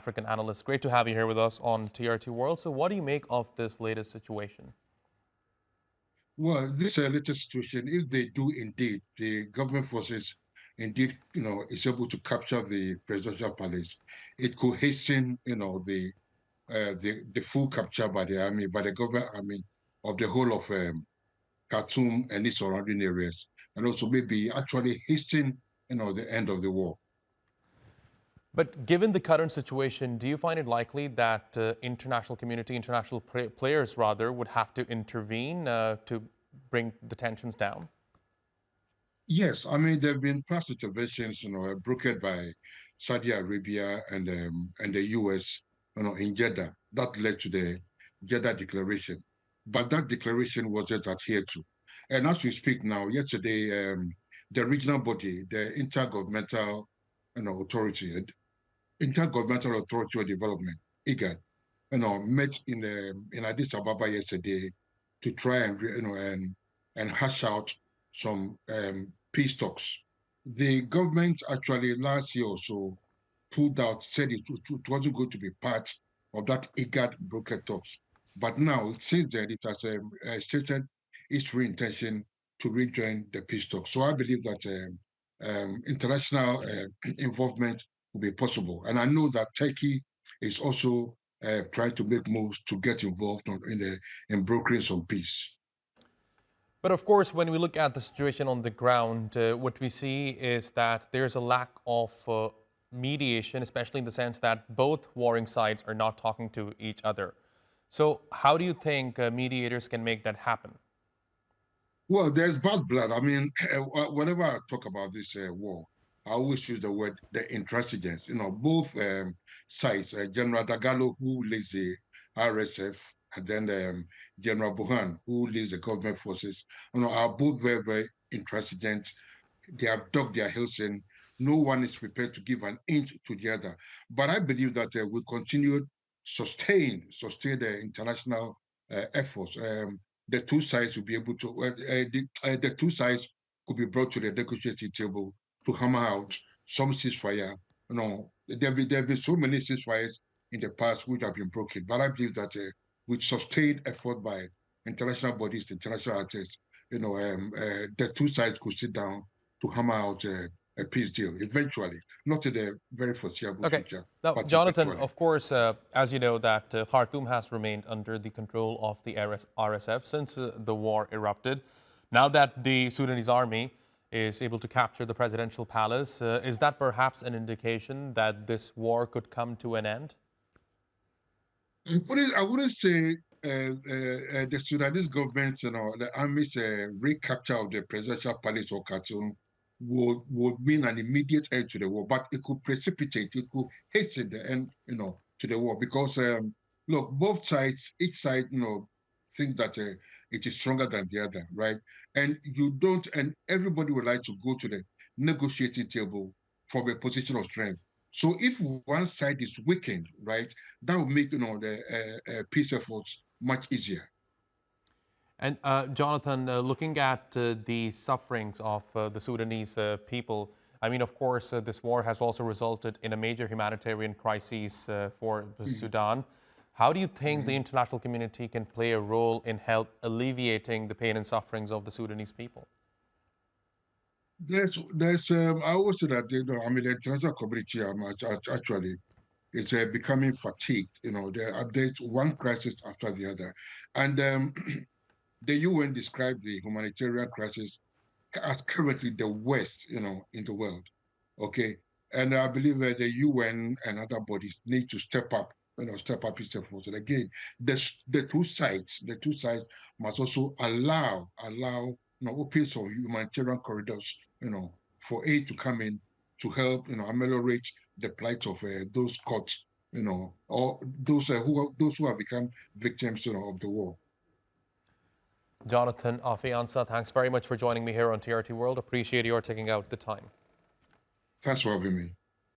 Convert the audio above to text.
African analyst. Great to have you here with us on TRT World. So what do you make of this latest situation? Well, this latest situation, if they do indeed, the government forces indeed, is able to capture the presidential palace, it could hasten, the full capture by the army, by the government army of the whole of Khartoum and its surrounding areas, and also maybe actually hasten, the end of the war. But given the current situation, do you find it likely that international community, international players rather, would have to intervene to bring the tensions down? Yes, I mean there have been past interventions, brokered by Saudi Arabia and the US, in Jeddah. That led to the Jeddah Declaration, but that declaration wasn't adhered to. And as we speak now, yesterday, the regional body, the Authority, Intergovernmental Authority of Development, IGAD, met in Addis Ababa yesterday to try and hash out some peace talks. The government actually last year or so pulled out, said it wasn't going to be part of that IGAD broker talks. But now, since then, it has stated its intention to rejoin the peace talks. So I believe that international involvement will be possible. And I know that Turkey is also trying to make moves to get involved in brokering some peace. But of course, when we look at the situation on the ground, what we see is that there's a lack of mediation, especially in the sense that both warring sides are not talking to each other. So how do you think mediators can make that happen? Well, there's bad blood. I mean, whenever I talk about this war, I always use the word the intransigence. Both sides, General Dagalo, who leads the RSF, and then General Buhan, who leads the government forces, are both very, very intransigent. They have dug their heels in. No one is prepared to give an inch to the other. But I believe that we continue sustain the international efforts. The two sides will be able to, the two sides could be brought to the negotiating table to hammer out some ceasefire. There have been so many ceasefires in the past which have been broken, but I believe that with sustained effort by international bodies, international artists, the two sides could sit down to hammer out a peace deal eventually, not in the very foreseeable Okay. future, Now, but Jonathan, eventually. of course, as you know, that Khartoum has remained under the control of the RSF since the war erupted. Now that the Sudanese army is able to capture the presidential palace, is that perhaps an indication that this war could come to an end? I wouldn't say the Sudanese government, the army's recapture of the presidential palace or Khartoum would mean an immediate end to the war, but it could precipitate, it could hasten the end, to the war because look, both sides, each side, think that it is stronger than the other, right? And everybody would like to go to the negotiating table from a position of strength. So if one side is weakened, right, that will make the peace efforts much easier. And Jonathan, looking at the sufferings of the Sudanese people, I mean, of course, this war has also resulted in a major humanitarian crisis for Mhm. Sudan. How do you think the Mhm. international community can play a role in help alleviating the pain and sufferings of the Sudanese people? I always say that I mean the international community actually it's becoming fatigued. There's one crisis after the other, and the UN described the humanitarian crisis as currently the worst, in the world. Okay, and I believe that the UN and other bodies need to step up its efforts. And again, the two sides must also allow, open some humanitarian corridors, for aid to come in to help, ameliorate the plight of those caught, or those who have become victims, of the war. Jonathan Offei-Ansah, thanks very much for joining me here on TRT World. Appreciate your taking out the time. Thanks for having me.